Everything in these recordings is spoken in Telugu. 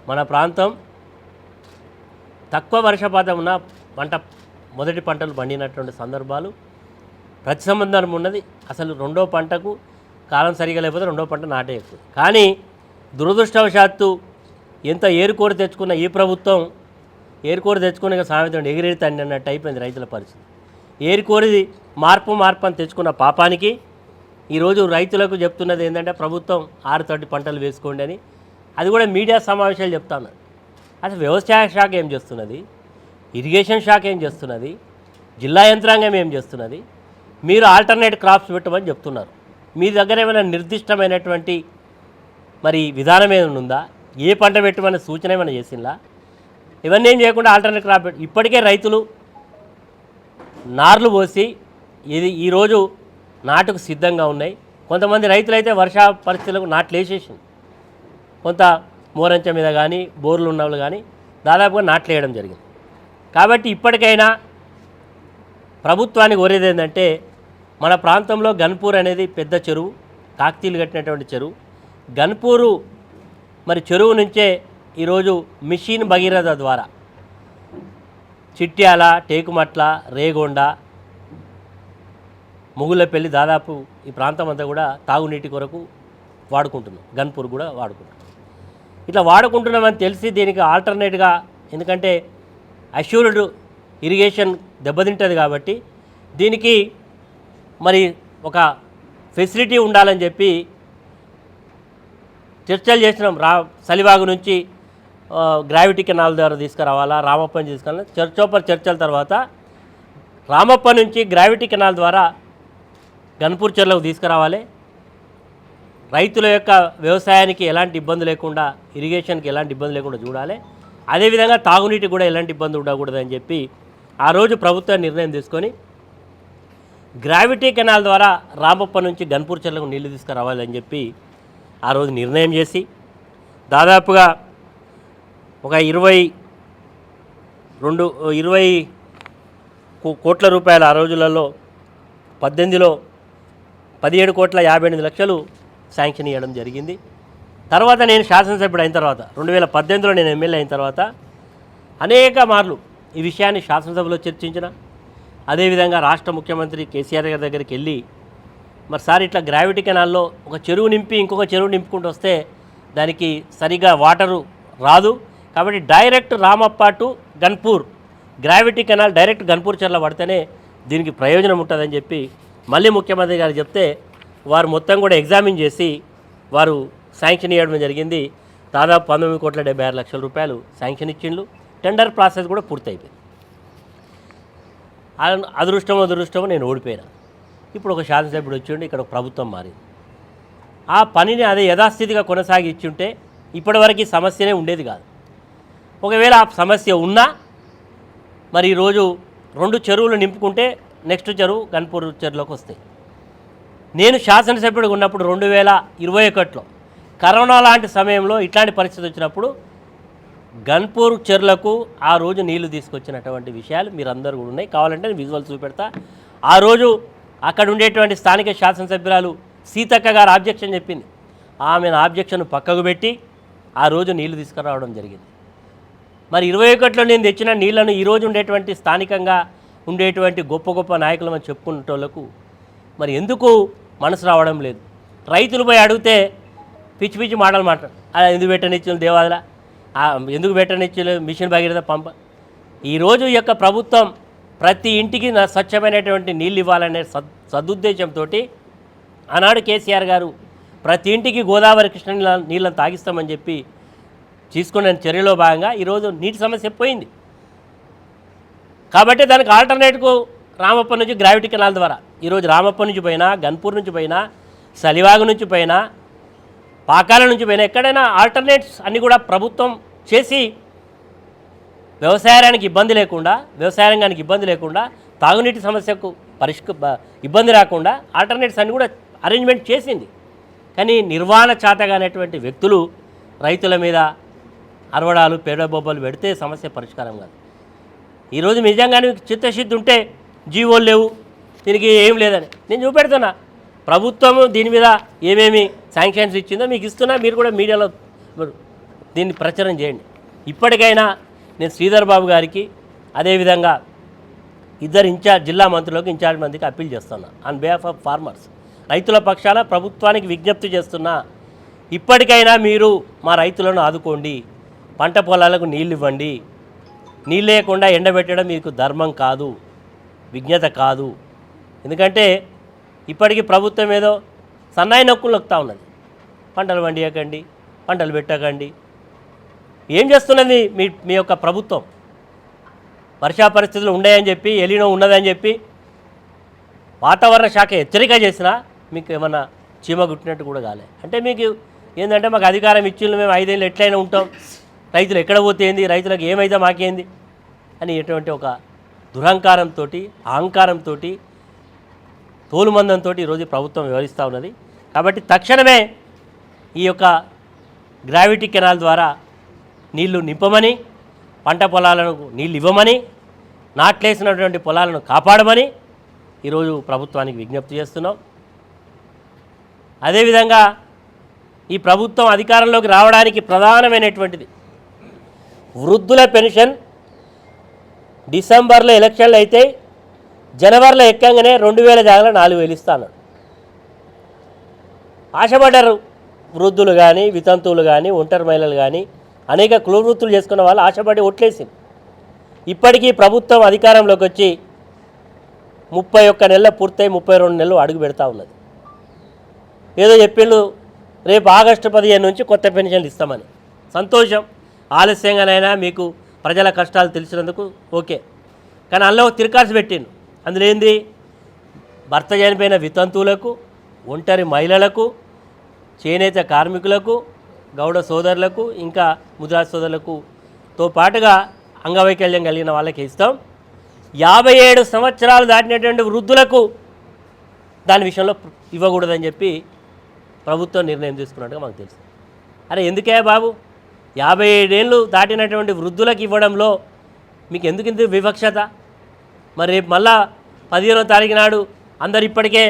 మన ప్రాంతం తక్కువ వర్షపాతం ఉన్న మొదటి పంటలు పండినటువంటి సందర్భాలు ప్రతి సంబంధం ఉన్నది. అసలు రెండో పంటకు కాలం సరిగా లేకపోతే రెండో పంట నాటే ఎక్కువ. కానీ దురదృష్టవశాత్తు ఎంత ఏరుకోరి తెచ్చుకున్న ఈ ప్రభుత్వం ఏరుకోరి తెచ్చుకునే సామెత ఎగిరేది తండ్రి అన్నట్టు అయిపోయింది రైతుల పరిస్థితి. ఏరుకోరిది మార్పు అని తెచ్చుకున్న పాపానికి ఈరోజు రైతులకు చెప్తున్నది ఏంటంటే ప్రభుత్వం 6 పంటలు వేసుకోండి అని. అది కూడా మీడియా సమావేశాలు చెప్తా ఉన్నారు. అసలు వ్యవసాయ శాఖ ఏం చేస్తున్నది, ఇరిగేషన్ శాఖ ఏం చేస్తున్నది, జిల్లా యంత్రాంగం ఏం చేస్తున్నది, మీరు ఆల్టర్నేట్ క్రాప్స్ పెట్టమని చెప్తున్నారు. మీ దగ్గర ఏమైనా నిర్దిష్టమైనటువంటి మరి విధానం ఏమైనా ఉందా? ఏ పంట పెట్టమని సూచన ఏమైనా చేసిందా? ఇవన్నీ ఏం చేయకుండా ఆల్టర్నేట్ క్రాప్ ఇప్పటికే రైతులు నార్లు పోసి ఈరోజు నాటుకు సిద్ధంగా ఉన్నాయి. కొంతమంది రైతులు అయితే వర్ష పరిస్థితులకు నాట్లు వేసేసింది. కొంత మోరంచ మీద కానీ బోర్లు ఉన్నవాళ్ళు కానీ దాదాపుగా నాట్లు వేయడం జరిగింది. కాబట్టి ఇప్పటికైనా ప్రభుత్వానికి కోరేది ఏంటంటే మన ప్రాంతంలో గన్పూర్ అనేది పెద్ద చెరువు, కాకతీయులు కట్టినటువంటి చెరువు. గన్పూరు మరి చెరువు నుంచే ఈరోజు మిషన్ భగీరథ ద్వారా చిట్యాల, టేకుమట్ల, రేగొండ, ముగుళ్ళపల్లి దాదాపు ఈ ప్రాంతం అంతా కూడా తాగునీటి కొరకు వాడుకుంటున్నాం. గన్పూర్ కూడా వాడుకుంటున్నాం. ఇట్లా వాడుకుంటున్నామని తెలిసి దీనికి ఆల్టర్నేట్గా, ఎందుకంటే అష్యూర్డ్ ఇరిగేషన్ దెబ్బతింటుంది కాబట్టి దీనికి మరి ఒక ఫెసిలిటీ ఉండాలని చెప్పి చర్చలు చేసినాం. సలివాగు నుంచి గ్రావిటీ కెనాల్ ద్వారా తీసుకురావాలా, రామప్పని తీసుకురావాలా, చర్చల తర్వాత రామప్ప నుంచి గ్రావిటీ కెనాల్ ద్వారా గన్పూర్ చెర్లకు తీసుకురావాలి. రైతుల యొక్క వ్యవసాయానికి ఎలాంటి ఇబ్బంది లేకుండా, ఇరిగేషన్కి ఎలాంటి ఇబ్బంది లేకుండా చూడాలి. అదేవిధంగా తాగునీటికి కూడా ఎలాంటి ఇబ్బంది ఉండకూడదని చెప్పి ఆ రోజు ప్రభుత్వం నిర్ణయం తీసుకొని గ్రావిటీ కెనాల్ ద్వారా రామప్ప నుంచి గన్పూర్ చెర్లకు నీళ్లు తీసుకురావాలని చెప్పి ఆ రోజు నిర్ణయం చేసి దాదాపుగా ఒక 20 కోట్ల రూపాయలు ఆ రోజులలో 18లో 17,58,00,000 శాంక్షన్ ఇవ్వడం జరిగింది. తర్వాత నేను శాసనసభ్యుడు అయిన తర్వాత 2018లో నేను ఎమ్మెల్యే అయిన తర్వాత అనేక మార్లు ఈ విషయాన్ని శాసనసభలో చర్చించిన. అదేవిధంగా రాష్ట్ర ముఖ్యమంత్రి కేసీఆర్ గారి దగ్గరికి వెళ్ళి మరి సార్ ఇట్లా గ్రావిటీ కెనాల్లో ఒక చెరువు నింపి ఇంకొక చెరువు నింపుకుంటూ వస్తే దానికి సరిగా వాటరు రాదు, కాబట్టి direct Ramappa to Ganpur gravity canal direct Ganpur చెర్ల పడితేనే దీనికి ప్రయోజనం ఉంటుందని చెప్పి మళ్ళీ ముఖ్యమంత్రి గారు చెప్తే వారు మొత్తం కూడా ఎగ్జామిన్ చేసి వారు శాంక్షన్ ఇవ్వడం జరిగింది. దాదాపు 19,76,00,000 రూపాయలు శాంక్షన్ ఇచ్చిండ్రు. టెండర్ ప్రాసెస్ కూడా పూర్తయిపోయింది. అదృష్టమో నేను ఓడిపోయినా. ఇప్పుడు ఒక శాసనసభ్యుడు వచ్చిండి, ఇక్కడ ఒక ప్రభుత్వం మారింది. ఆ పనిని అదే యథాస్థితిగా కొనసాగి ఇచ్చుంటే ఇప్పటివరకు సమస్యనే ఉండేది కాదు. ఒకవేళ ఆ సమస్య ఉన్నా మరి ఈరోజు 2 చెరువులు నింపుకుంటే నెక్స్ట్ చెరువు గన్పూర్ చెరువులోకి వస్తాయి. నేను శాసనసభ్యుడిగా ఉన్నప్పుడు 2021లో కరోనా లాంటి సమయంలో ఇట్లాంటి పరిస్థితి వచ్చినప్పుడు గన్పూర్ చెరువులకు ఆ రోజు నీళ్లు తీసుకొచ్చినటువంటి విషయాలు మీరందరూ కూడా ఉన్నాయి. కావాలంటే నేను విజువల్ చూపెడతా. ఆ రోజు అక్కడ ఉండేటువంటి స్థానిక శాసనసభ్యురాలు సీతక్క గారు ఆబ్జెక్షన్ చెప్పింది. ఆమెను ఆబ్జెక్షన్ పక్కకు పెట్టి ఆ రోజు నీళ్లు తీసుకురావడం జరిగింది. మరి 21లో నేను తెచ్చిన నీళ్లను ఈరోజు ఉండేటువంటి స్థానికంగా ఉండేటువంటి గొప్ప నాయకులు అని చెప్పుకునేటోళ్లకు మరి ఎందుకు మనసు రావడం లేదు? రైతులు పోయి అడిగితే పిచ్చి పిచ్చి మాటలు మాట్లాడు. ఎందుకు పెట్టనిచ్చిన దేవాదల, ఎందుకు పెట్టనిచ్చిన మిషన్ భగీరథ పంప. ఈరోజు యొక్క ప్రభుత్వం ప్రతి ఇంటికి స్వచ్ఛమైనటువంటి నీళ్ళు ఇవ్వాలనే సదుద్దేశంతో ఆనాడు కేసీఆర్ గారు ప్రతి ఇంటికి గోదావరి కృష్ణ నీళ్ళని తాగిస్తామని చెప్పి తీసుకున్న చర్యలో భాగంగా ఈరోజు నీటి సమస్య పోయింది. కాబట్టి దానికి ఆల్టర్నేట్కు రామప్ప నుంచి గ్రావిటీ కెనాల్ ద్వారా ఈరోజు రామప్ప నుంచి పోయినా, గన్పూర్ నుంచి పోయినా, సలివాగు నుంచి పోయినా, పాకాల నుంచి పోయినా ఎక్కడైనా ఆల్టర్నేట్స్ అన్నీ కూడా ప్రభుత్వం చేసి వ్యవసాయ రంగానికి ఇబ్బంది లేకుండా తాగునీటి సమస్యకు ఇబ్బంది రాకుండా ఆల్టర్నేట్స్ అన్నీ కూడా అరేంజ్మెంట్ చేసింది. కానీ నిర్వహణ చేతగానేటువంటి వ్యక్తులు రైతుల మీద అరవడాలు, పేడబొబ్బలు పెడితే సమస్య పరిష్కారం కాదు. ఈరోజు నిజంగానే చిత్తశుద్ధి ఉంటే జీవోలు లేవు, దీనికి ఏం లేదని నేను చూపెడుతున్నా. ప్రభుత్వము దీని మీద ఏమేమి శాంక్షన్స్ ఇచ్చిందో మీకు ఇస్తున్నా, మీరు కూడా మీడియాలో దీన్ని ప్రచారం చేయండి. ఇప్పటికైనా నేను శ్రీధర్ బాబు గారికి అదేవిధంగా ఇద్దరు జిల్లా మంత్రులకు ఇన్ఛార్జ్ మందికి అప్పీల్ చేస్తున్నా ఆన్ బిహాఫ్ ఆఫ్ ఫార్మర్స్. రైతుల పక్షాన ప్రభుత్వానికి విజ్ఞప్తి చేస్తున్నా, ఇప్పటికైనా మీరు మా రైతులను ఆదుకోండి, పంట పొలాలకు నీళ్ళు ఇవ్వండి. నీళ్ళు లేకుండా ఎండబెట్టడం మీకు ధర్మం కాదు, విజ్ఞత కాదు. ఎందుకంటే ఇప్పటికీ ప్రభుత్వం ఏదో సన్నాయి నొక్కులు నొక్కుతూ ఉన్నది. పంటలు పండియకండి, పంటలు పెట్టకండి. ఏం చేస్తున్నది మీ యొక్క ప్రభుత్వం? వర్షా పరిస్థితులు ఉన్నాయని చెప్పి, ఎలినో ఉన్నదని చెప్పి వాతావరణ శాఖ హెచ్చరిక చేసినా మీకు ఏమన్నా చీమ గుట్టినట్టు కూడా కాలే. అంటే మీకు ఏంటంటే మాకు అధికారం ఇచ్చింది, మేము 5 ఏళ్ళు ఎట్లయినా ఉంటాం, రైతులు ఎక్కడ పోతే ఏంది, రైతులకు ఏమైతే మాకేంది అని ఎటువంటి ఒక దురహంకారంతో, అహంకారంతో, తోలుమందంతో ఈరోజు ప్రభుత్వం వ్యవహరిస్తూ ఉన్నది. కాబట్టి తక్షణమే ఈ యొక్క గ్రావిటీ కెనాల్ ద్వారా నీళ్లు నింపమని, పంట పొలాలకు నీళ్ళు ఇవ్వమని, నాట్లేసినటువంటి పొలాలను కాపాడమని ఈరోజు ప్రభుత్వానికి విజ్ఞప్తి చేస్తున్నాం. అదేవిధంగా ఈ ప్రభుత్వం అధికారంలోకి రావడానికి ప్రధానమైనటువంటిది వృద్ధుల పెన్షన్. డిసెంబర్లో ఎలక్షన్లు అయితే జనవరిలో ఎక్కంగానే 2000 జాగాలో 4000 ఇస్తాను. ఆశపడ్డారు వృద్ధులు కానీ, వితంతువులు కానీ, ఒంటరి మహిళలు కానీ, అనేక కుల వృత్తులు చేసుకున్న వాళ్ళు ఆశపడి ఓట్లేసింది. ఇప్పటికీ ప్రభుత్వం అధికారంలోకి వచ్చి 31 నెలలు పూర్తయి 32 నెలలు అడుగు పెడతా ఉన్నది. ఏదో చెప్పిండు రేపు ఆగస్టు 15 నుంచి కొత్త పెన్షన్లు ఇస్తామని. సంతోషం, ఆలస్యంగానైనా మీకు ప్రజల కష్టాలు తెలిసినందుకు ఓకే. కానీ అందులో తిరకాసు పెట్టిండు. అందులో ఏంది, భర్త చనిపోయిన వితంతువులకు, ఒంటరి మహిళలకు, చేనేత కార్మికులకు, గౌడ సోదరులకు, ఇంకా ముద్రా సోదరులకుతో పాటుగా అంగవైకల్యం కలిగిన వాళ్ళకి ఇస్తాం. 57 సంవత్సరాలు దాటినటువంటి వృద్ధులకు దాని విషయంలో ఇవ్వకూడదని చెప్పి ప్రభుత్వం నిర్ణయం తీసుకున్నట్టుగా మాకు తెలుసు. అరే ఎందుకే బాబు, 57 ఏళ్ళు దాటినటువంటి వృద్ధులకు ఇవ్వడంలో మీకు ఎందుకు వివక్షత? మరి రేపు మళ్ళా 15వ తారీఖు నాడు అందరు ఇప్పటికే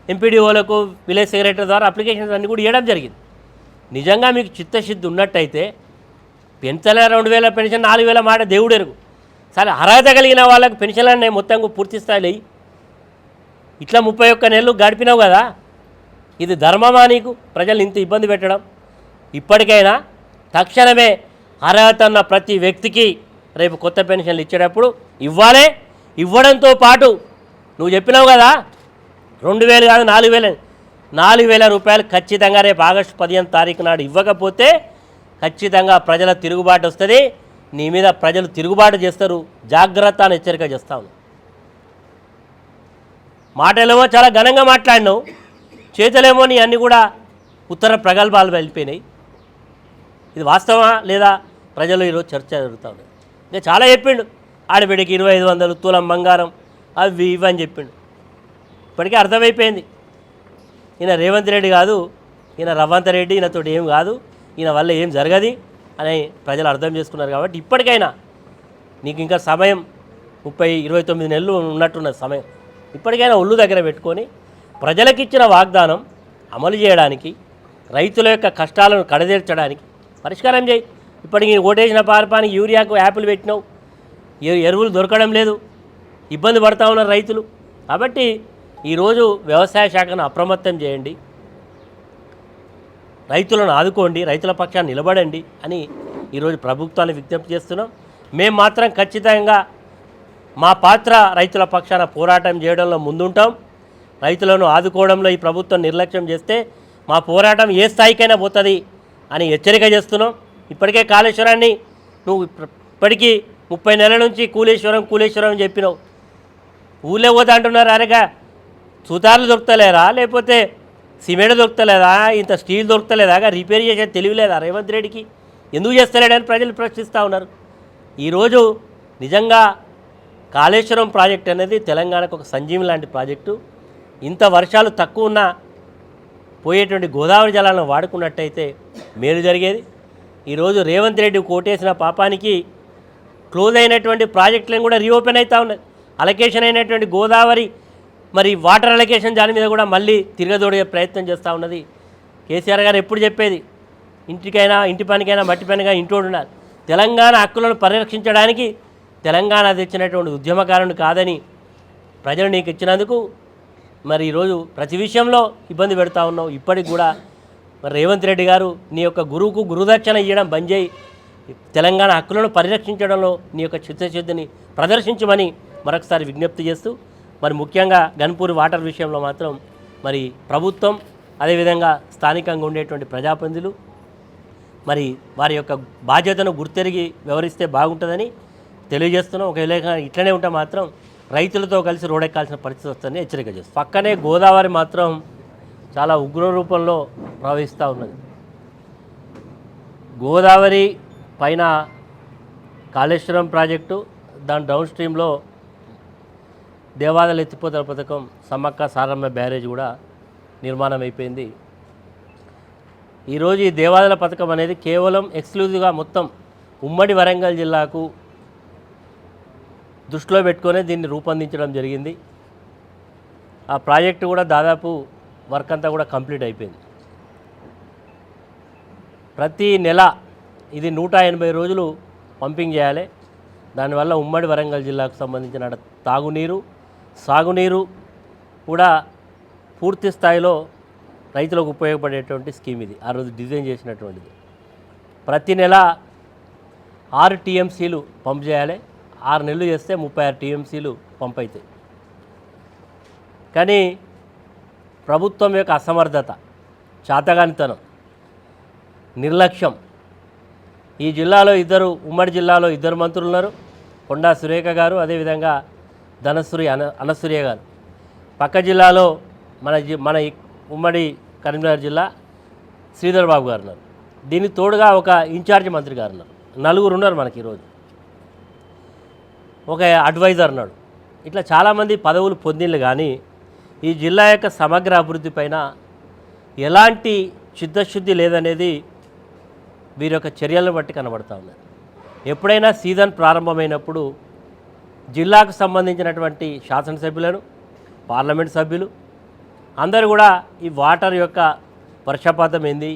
ఎంపీడీఓలకు, విలేజ్ సెక్రటరీ ద్వారా అప్లికేషన్స్ అన్నీ కూడా ఇవ్వడం జరిగింది. నిజంగా మీకు చిత్తశుద్ధి ఉన్నట్టయితే పెంచలే 2000 పెన్షన్ 4000 మాట దేవుడు ఎరుగు. సరే అర్హత కలిగిన వాళ్ళకు పెన్షన్లన్నీ మొత్తం పూర్తి స్థాయిలో ఇట్లా 31 నెలలు గడిపినావు కదా, ఇది ధర్మమా నీకు ప్రజలు ఇంత ఇబ్బంది పెట్టడం? ఇప్పటికైనా తక్షణమే అర్హత ఉన్న ప్రతి వ్యక్తికి రేపు కొత్త పెన్షన్లు ఇచ్చేటప్పుడు ఇవ్వాలి. ఇవ్వడంతో పాటు నువ్వు చెప్పినావు కదా 2000 కాదు 4000 రూపాయలు ఖచ్చితంగా రేపు ఆగస్టు 15వ తారీఖు నాడు ఇవ్వకపోతే ఖచ్చితంగా ప్రజల తిరుగుబాటు వస్తుంది. నీ మీద ప్రజలు తిరుగుబాటు చేస్తారు, జాగ్రత్త అని హెచ్చరిక చేస్తాను. మాటలేమో చాలా ఘనంగా మాట్లాడినావు, చేతలేమో నీ అన్నీ కూడా ఉత్తర ప్రగల్భాలు వెళ్ళిపోయినాయి. ఇది వాస్తవా లేదా ప్రజలు ఈరోజు చర్చ జరుగుతూ ఉంది. ఇంకా చాలా చెప్పిండు, ఆడబిడ్డకి 2500 తులం బంగారం అవి ఇవి అని చెప్పిండు. ఇప్పటికే అర్థమైపోయింది ఈయన రేవంత్ రెడ్డి కాదు, ఈయన రవంత్ రెడ్డి, ఈయనతో ఏం కాదు, ఈయన వల్ల ఏం జరగది అని ప్రజలు అర్థం చేసుకున్నారు. కాబట్టి ఇప్పటికైనా నీకు ఇంకా సమయం 29 నెలలు ఉన్నట్టున్న సమయం, ఇప్పటికైనా ఒళ్ళు దగ్గర పెట్టుకొని ప్రజలకు ఇచ్చిన వాగ్దానం అమలు చేయడానికి, రైతుల యొక్క కష్టాలను కడతీర్చడానికి పరిష్కారం చేయి. ఇప్పటికి ఓటేసిన పార్పానికి యూరియాకు యాప్లు పెట్టినావు, ఎరువులు దొరకడం లేదు, ఇబ్బంది పడతా ఉన్నారు రైతులు. కాబట్టి ఈరోజు వ్యవసాయ శాఖను అప్రమత్తం చేయండి, రైతులను ఆదుకోండి, రైతుల పక్షాన్ని నిలబడండి అని ఈరోజు ప్రభుత్వాన్ని విజ్ఞప్తి చేస్తున్నాం. మేము మాత్రం ఖచ్చితంగా మా పాత్ర రైతుల పక్షాన పోరాటం చేయడంలో ముందుంటాం. రైతులను ఆదుకోవడంలో ఈ ప్రభుత్వం నిర్లక్ష్యం చేస్తే మా పోరాటం ఏ స్థాయికైనా పోతుంది అని హెచ్చరిక చేస్తున్నాం. ఇప్పటికే కాళేశ్వరాన్ని నువ్వు ఇప్పటికీ 30 నెలల నుంచి కూలేశ్వరం చెప్పినావు, ఊళ్ళో పోతా అంటున్నారు. అరేగా సుతార్లు దొరుకుతలేరా, లేకపోతే సిమెంట్ దొరుకుతలేదా, ఇంత స్టీల్ దొరుకుతలేదా, రిపేర్ చేసే తెలియలేదా రేవంత్ రెడ్డికి? ఎందుకు చేస్తలేడని ప్రజలు ప్రశ్నిస్తూ ఉన్నారు. ఈరోజు నిజంగా కాళేశ్వరం ప్రాజెక్ట్ అనేది తెలంగాణకు ఒక సంజీవి లాంటి ప్రాజెక్టు. ఇంత వర్షాలు తక్కువ ఉన్నా పోయేటువంటి గోదావరి జలాలను వాడుకున్నట్టయితే మేలు జరిగేది. ఈరోజు రేవంత్ రెడ్డి కోటేసిన పాపానికి క్లోజ్ అయినటువంటి ప్రాజెక్టులను కూడా రీఓపెన్ అవుతూ ఉన్నది. అలొకేషన్ అయినటువంటి గోదావరి మరి వాటర్ అలొకేషన్ దాని మీద కూడా మళ్ళీ తిరగదోడే ప్రయత్నం చేస్తూ ఉన్నది. కేసీఆర్ గారు ఎప్పుడు చెప్పేది, ఇంటికైనా ఇంటి పనికైనా మట్టి పనిగా ఇంటోడు ఉండాలి. తెలంగాణ హక్కులను పరిరక్షించడానికి తెలంగాణ తెచ్చినటువంటి ఉద్యమకారుని కాదని ప్రజలు నీకు ఇచ్చినందుకు మరి ఈరోజు ప్రతి విషయంలో ఇబ్బంది పెడతా ఉన్నావు. ఇప్పటికి కూడా మరి రేవంత్ రెడ్డి గారు నీ యొక్క గురువుకు గురుదక్షిణ ఇవ్వడం బంద్ చేయి, తెలంగాణ హక్కులను పరిరక్షించడంలో నీ యొక్క చిత్తశుద్ధిని ప్రదర్శించమని మరొకసారి విజ్ఞప్తి చేస్తూ, మరి ముఖ్యంగా గన్పూర్ వాటర్ విషయంలో మాత్రం మరి ప్రభుత్వం అదేవిధంగా స్థానికంగా ఉండేటువంటి ప్రజాప్రతినిధులు మరి వారి యొక్క బాధ్యతను గుర్తెరిగి వ్యవహరిస్తే బాగుంటుందని తెలియజేస్తున్నాం. ఒకవేళ ఇట్లనే ఉంటే మాత్రం రైతులతో కలిసి రోడెక్కాల్సిన పరిస్థితి వస్తుందని హెచ్చరిక చేస్తాం. పక్కనే గోదావరి మాత్రం చాలా ఉగ్ర రూపంలో ప్రవహిస్తూ ఉన్నది. గోదావరి పైన కాళేశ్వరం ప్రాజెక్టు, దాని డౌన్ స్ట్రీమ్లో దేవాదాయ ఎత్తిపోతల పథకం సమ్మక్క సారమ్మ బ్యారేజ్ కూడా నిర్మాణం అయిపోయింది. ఈరోజు ఈ దేవాదాయ పథకం అనేది కేవలం ఎక్స్క్లూజివ్గా మొత్తం ఉమ్మడి వరంగల్ జిల్లాకు దృష్టిలో పెట్టుకొని దీన్ని రూపొందించడం జరిగింది. ఆ ప్రాజెక్టు కూడా దాదాపు వర్క్ అంతా కూడా కంప్లీట్ అయిపోయింది. ప్రతి నెల ఇది 180 రోజులు పంపింగ్ చేయాలి. దానివల్ల ఉమ్మడి వరంగల్ జిల్లాకు సంబంధించిన తాగునీరు, సాగునీరు కూడా పూర్తి స్థాయిలో రైతులకు ఉపయోగపడేటువంటి స్కీమ్ ఇది. ఆ రోజు డిజైన్ చేసినటువంటిది. ప్రతి నెల 6 టీఎంసీలు పంప్ చేయాలి. 6 నెలలు చేస్తే 36 టీఎంసీలు పంప్ అవుతాయి. కానీ ప్రభుత్వం యొక్క అసమర్థత, చాతగానితనం, నిర్లక్ష్యం. ఈ జిల్లాలో ఉమ్మడి జిల్లాలో 2 మంత్రులు ఉన్నారు. కొండా సురేఖ గారు, అదేవిధంగా ధనశ్రీ అనసూయ గారు. పక్క జిల్లాలో మన ఉమ్మడి కరీంనగర్ జిల్లా శ్రీధర్ బాబు గారు ఉన్నారు. దీనికి తోడుగా ఒక ఇన్ఛార్జ్ మంత్రి గారు ఉన్నారు. 4 ఉన్నారు మనకి ఈరోజు. ఒక అడ్వైజర్ ఉన్నాడు. ఇట్లా చాలామంది పదవులు పొందిళ్ళు. కానీ ఈ జిల్లా యొక్క సమగ్ర అభివృద్ధి పైన ఎలాంటి చిత్తశుద్ధి లేదనేది వీరి యొక్క చర్యలను బట్టి కనబడతా ఉన్నది. ఎప్పుడైనా సీజన్ ప్రారంభమైనప్పుడు జిల్లాకు సంబంధించినటువంటి శాసనసభ్యులను, పార్లమెంట్ సభ్యులు అందరూ కూడా ఈ వాటర్ యొక్క వర్షపాతం ఏంది,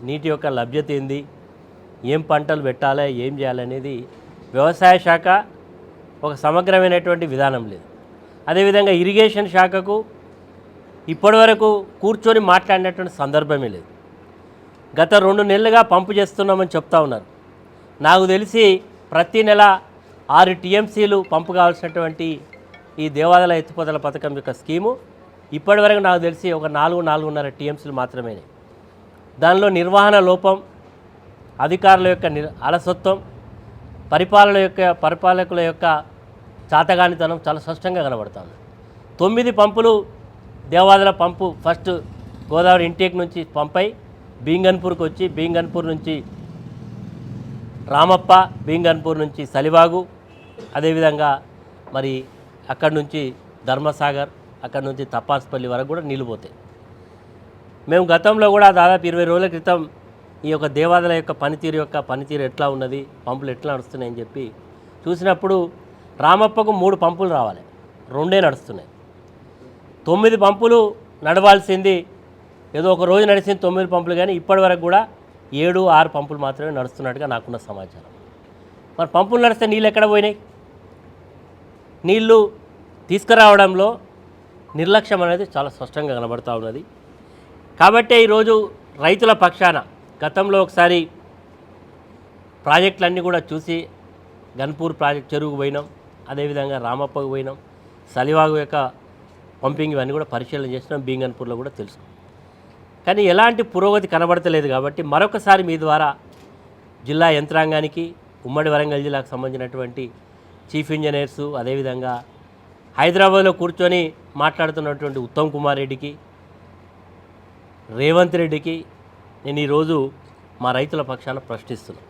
నీటి యొక్క లభ్యత ఏంది, ఏం పంటలు పెట్టాలి, ఏం చేయాలనేది వ్యవసాయ శాఖ ఒక సమగ్రమైనటువంటి విధానం లేదు. అదేవిధంగా ఇరిగేషన్ శాఖకు ఇప్పటివరకు కూర్చొని మాట్లాడినటువంటి సందర్భమే లేదు. గత 2 నెలలుగా పంపు చేస్తున్నామని చెప్తా ఉన్నారు. నాకు తెలిసి ప్రతి నెల 6 టీఎంసీలు పంపు కావాల్సినటువంటి ఈ దేవాదాయ ఎత్తిపోతల పథకం యొక్క స్కీము ఇప్పటివరకు నాకు తెలిసి ఒక 4-4.5 టీఎంసీలు మాత్రమే. దానిలో నిర్వహణ లోపం, అధికారుల యొక్క అలసత్వం, పరిపాలకుల యొక్క చాతగానితనం చాలా స్పష్టంగా కనబడుతుంది. 9 పంపులు దేవాదాయ పంపు ఫస్ట్ గోదావరి ఇంటేక్ నుంచి పంపై బీంగన్పూర్కి వచ్చి, బీంగన్పూర్ నుంచి రామప్ప, బీంగన్పూర్ నుంచి సలివాగు, అదేవిధంగా మరి అక్కడి నుంచి ధర్మసాగర్, అక్కడి నుంచి తప్పాస్పల్లి వరకు కూడా నీళ్ళు పోతాయి. మేము గతంలో కూడా దాదాపు 20 రోజుల క్రితం ఈ యొక్క దేవాదాయ యొక్క పనితీరు ఎట్లా ఉన్నది, పంపులు ఎట్లా నడుస్తున్నాయని చెప్పి చూసినప్పుడు రామప్పకు 3 పంపులు రావాలి, 2 నడుస్తున్నాయి. 9 పంపులు నడవాల్సింది ఏదో ఒక రోజు నడిచింది 9 పంపులు, కానీ ఇప్పటి వరకు కూడా 7-6 పంపులు మాత్రమే నడుస్తున్నట్టుగా నాకున్న సమాచారం. మరి పంపులు నడిస్తే నీళ్ళు ఎక్కడ పోయినాయి? నీళ్ళు తీసుకురావడంలో నిర్లక్ష్యం అనేది చాలా స్పష్టంగా కనబడుతూ ఉన్నది. కాబట్టే ఈరోజు రైతుల పక్షాన గతంలో ఒకసారి ప్రాజెక్టులన్నీ కూడా చూసి గన్పూర్ ప్రాజెక్ట్ చెరువుకు పోయినాం, అదేవిధంగా రామప్పకు పోయినాం, సలివాగు యొక్క పంపింగ్ ఇవన్నీ కూడా పరిశీలన చేసినాం, బీంగన్పూర్లో కూడా తెలుసు. కానీ ఎలాంటి పురోగతి కనబడతలేదు. కాబట్టి మరొకసారి మీ ద్వారా జిల్లా యంత్రాంగానికి, ఉమ్మడి వరంగల్ జిల్లాకు సంబంధించినటువంటి చీఫ్ ఇంజనీర్సు, అదేవిధంగా హైదరాబాద్లో కూర్చొని మాట్లాడుతున్నటువంటి ఉత్తమ్ కుమార్ రెడ్డికి, రేవంత్ రెడ్డికి నేను ఈరోజు మా రైతుల పక్షాన ప్రశ్నిస్తున్నాను.